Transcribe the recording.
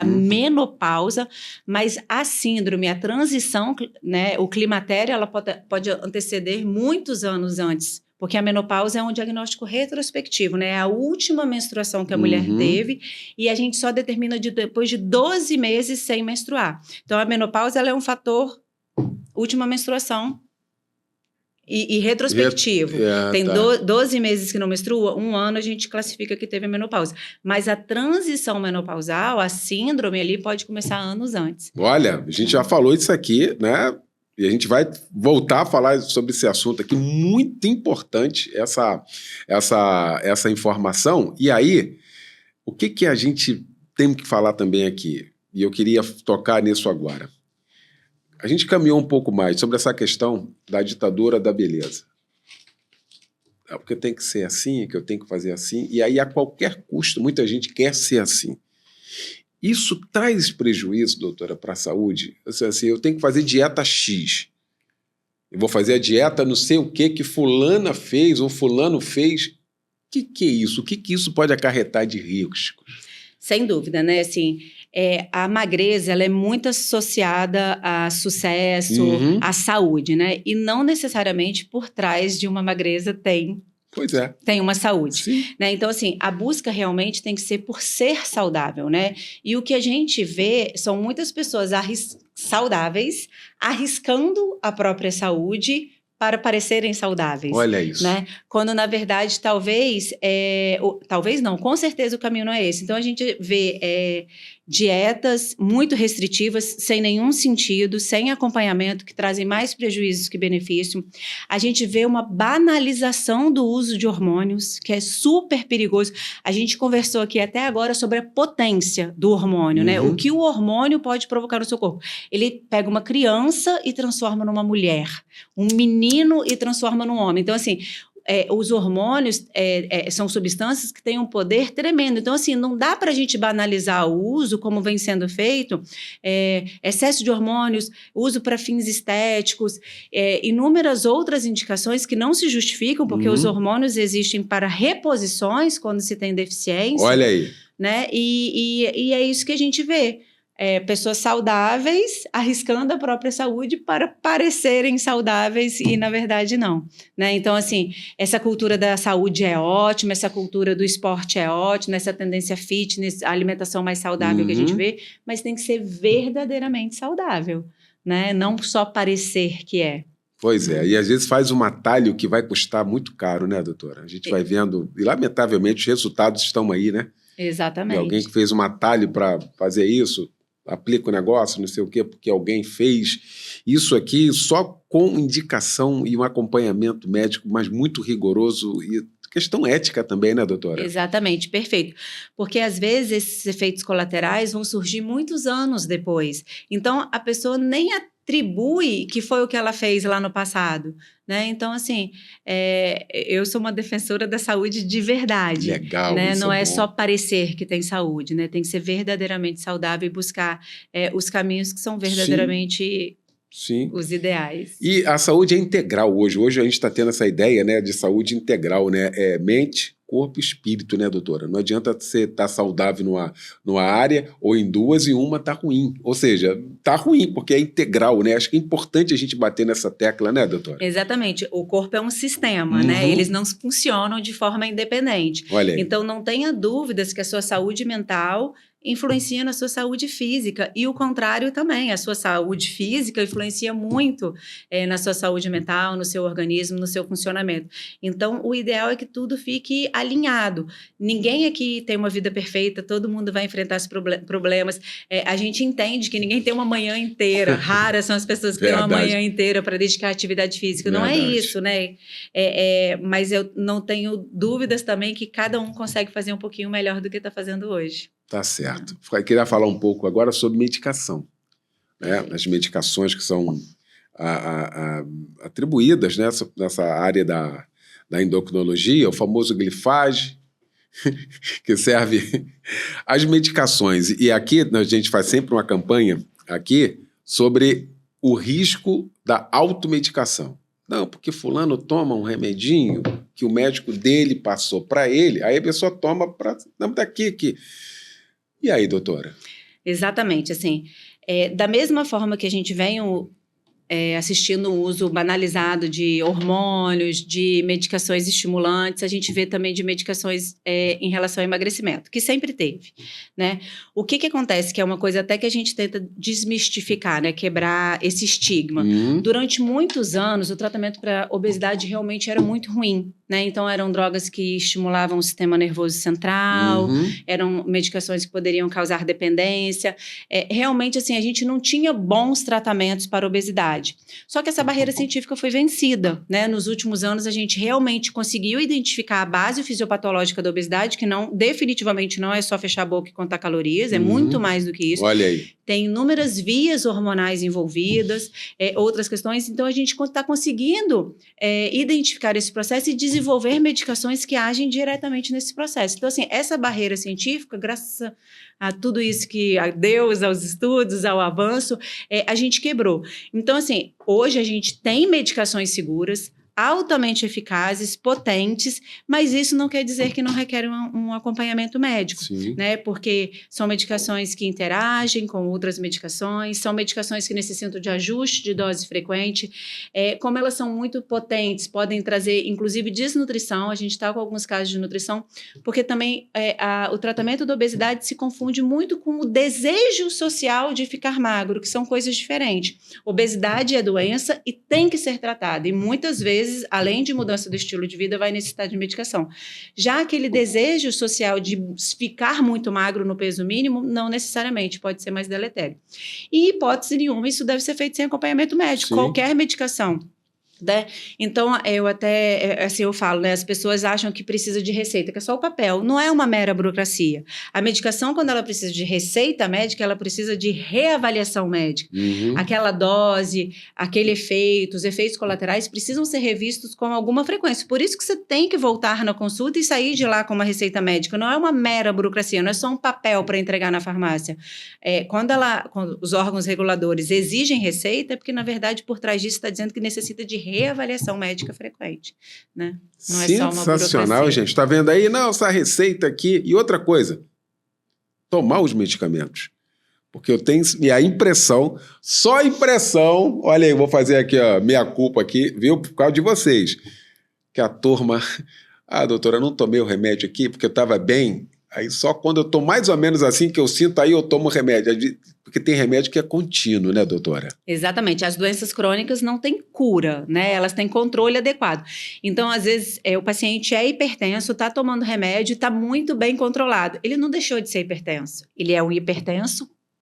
menopausa, mas a síndrome, a transição, né, o climatério, ela pode anteceder muitos anos antes, porque a menopausa é um diagnóstico retrospectivo, né? É a última menstruação que a mulher teve e a gente só determina depois de 12 meses sem menstruar. Então, a menopausa ela é um fator última menstruação e retrospectivo. Tem 12 meses que não menstrua, 1 ano a gente classifica que teve a menopausa. Mas a transição menopausal, a síndrome ali, pode começar anos antes. Olha, a gente já falou isso aqui, né? E a gente vai voltar a falar sobre esse assunto aqui, muito importante, essa informação. E aí, o que a gente tem que falar também aqui? E eu queria tocar nisso agora. A gente caminhou um pouco mais sobre essa questão da ditadura da beleza. Porque tem que ser assim, que eu tenho que fazer assim. E aí, a qualquer custo, muita gente quer ser assim. Isso traz prejuízo, doutora, para a saúde? Assim, eu tenho que fazer dieta X. Eu vou fazer a dieta não sei o que fulana fez ou fulano fez. O que é isso? O que isso pode acarretar de riscos? Sem dúvida, né? Assim, a magreza ela é muito associada a sucesso, à saúde, né? E não necessariamente por trás de uma magreza tem uma saúde, né? Então, assim, a busca realmente tem que ser por ser saudável, né? E o que a gente vê são muitas pessoas saudáveis arriscando a própria saúde para parecerem saudáveis. Olha isso. Né? Quando, na verdade, talvez não, com certeza o caminho não é esse. Então, a gente vê dietas muito restritivas, sem nenhum sentido, sem acompanhamento, que trazem mais prejuízos que benefício. A gente vê uma banalização do uso de hormônios, que é super perigoso. A gente conversou aqui até agora sobre a potência do hormônio, né? O que o hormônio pode provocar no seu corpo. Ele pega uma criança e transforma numa mulher, um menino e transforma num homem. Então, assim, os hormônios são substâncias que têm um poder tremendo. Então, assim, não dá para a gente banalizar o uso, como vem sendo feito, excesso de hormônios, uso para fins estéticos, inúmeras outras indicações que não se justificam, porque os hormônios existem para reposições quando se tem deficiência. Olha aí. Né? E é isso que a gente vê. Pessoas saudáveis arriscando a própria saúde para parecerem saudáveis e, na verdade, não. Né? Então, assim, essa cultura da saúde é ótima, essa cultura do esporte é ótima, essa tendência fitness, a alimentação mais saudável que a gente vê, mas tem que ser verdadeiramente saudável, né? Não só parecer que é. Pois é, e às vezes faz um atalho que vai custar muito caro, né, doutora? A gente vai vendo, e lamentavelmente os resultados estão aí, né? Exatamente. E alguém que fez um atalho para fazer isso, aplica o negócio, não sei o quê, porque alguém fez isso aqui só com indicação e um acompanhamento médico, mas muito rigoroso e questão ética também, né, doutora? Exatamente, perfeito. Porque, às vezes, esses efeitos colaterais vão surgir muitos anos depois. Então, a pessoa nem atribui que foi o que ela fez lá no passado, né? Então, assim, eu sou uma defensora da saúde de verdade. Legal, né? isso não é é bom. Só parecer que tem saúde, né? Tem que ser verdadeiramente saudável e buscar os caminhos que são verdadeiramente os ideais. E a saúde é integral hoje. Hoje a gente está tendo essa ideia, né, de saúde integral, né? Mente, corpo e espírito, né, doutora? Não adianta você estar saudável numa área ou em duas e uma tá ruim. Ou seja, tá ruim porque é integral, né? Acho que é importante a gente bater nessa tecla, né, doutora? Exatamente. O corpo é um sistema, né? Eles não funcionam de forma independente. Olha aí. Então, não tenha dúvidas que a sua saúde mental influencia na sua saúde física e o contrário também. A sua saúde física influencia muito na sua saúde mental, no seu organismo, no seu funcionamento. Então, o ideal é que tudo fique alinhado. Ninguém aqui tem uma vida perfeita, todo mundo vai enfrentar os problemas. A gente entende que ninguém tem uma manhã inteira. Raras são as pessoas que têm uma manhã inteira para dedicar à atividade física. Não é isso, né? Mas eu não tenho dúvidas também que cada um consegue fazer um pouquinho melhor do que está fazendo hoje. Tá certo. Eu queria falar um pouco agora sobre medicação. Né? As medicações que são atribuídas nessa área da endocrinologia, o famoso glifage, que serve as medicações. E aqui a gente faz sempre uma campanha aqui sobre o risco da automedicação. Não, porque fulano toma um remedinho que o médico dele passou para ele, aí a pessoa toma para... Não, daqui que... E aí, doutora? Exatamente, assim, da mesma forma que a gente vem assistindo o uso banalizado de hormônios, de medicações estimulantes, a gente vê também de medicações em relação ao emagrecimento, que sempre teve, né? O que acontece, que é uma coisa até que a gente tenta desmistificar, né? Quebrar esse estigma. Durante muitos anos, o tratamento para obesidade realmente era muito ruim, né? Então, eram drogas que estimulavam o sistema nervoso central, eram medicações que poderiam causar dependência. Realmente, assim, a gente não tinha bons tratamentos para obesidade. Só que essa barreira científica foi vencida, né? Nos últimos anos, a gente realmente conseguiu identificar a base fisiopatológica da obesidade, que definitivamente não é só fechar a boca e contar calorias, é muito mais do que isso. Olha aí. Tem inúmeras vias hormonais envolvidas, outras questões. Então, a gente está conseguindo identificar esse processo e desenvolver medicações que agem diretamente nesse processo. Então, assim, essa barreira científica, graças a tudo isso a Deus, aos estudos, ao avanço, a gente quebrou. Então, assim, hoje a gente tem medicações seguras, altamente eficazes, potentes, mas isso não quer dizer que não requer um acompanhamento médico, né? Porque são medicações que interagem com outras medicações, são medicações que necessitam de ajuste de dose frequente. Como elas são muito potentes, podem trazer, inclusive, desnutrição. A gente está com alguns casos de nutrição, porque também o tratamento da obesidade se confunde muito com o desejo social de ficar magro, que são coisas diferentes. Obesidade é doença e tem que ser tratada, e muitas vezes, além de mudança do estilo de vida, vai necessitar de medicação. Já aquele desejo social de ficar muito magro no peso mínimo, não necessariamente, pode ser mais deletério. E, hipótese nenhuma, isso deve ser feito sem acompanhamento médico, qualquer medicação. Né? Então, eu até, assim, eu falo, né? As pessoas acham que precisa de receita, que é só o papel. Não é uma mera burocracia. A medicação, quando ela precisa de receita médica, ela precisa de reavaliação médica. Aquela dose, aquele efeito, os efeitos colaterais precisam ser revistos com alguma frequência. Por isso que você tem que voltar na consulta e sair de lá com uma receita médica. Não é uma mera burocracia, não é só um papel para entregar na farmácia. Quando os órgãos reguladores exigem receita, é porque, na verdade, por trás disso está dizendo que necessita de reavaliação médica frequente, né? Não é só uma burocracia. Sensacional, gente. Tá vendo aí? Não, essa receita aqui. E outra coisa, tomar os medicamentos. Porque eu tenho a impressão, só impressão, olha aí, vou fazer aqui, ó, minha culpa aqui, viu? Por causa de vocês. Que a turma, doutora, eu não tomei o remédio aqui porque eu estava bem. Aí só quando eu estou mais ou menos assim que eu sinto, aí eu tomo remédio. Porque tem remédio que é contínuo, né, doutora? Exatamente. As doenças crônicas não têm cura, né? Elas têm controle adequado. Então, às vezes, o paciente é hipertenso, está tomando remédio e está muito bem controlado. Ele não deixou de ser hipertenso. Ele é um hipertenso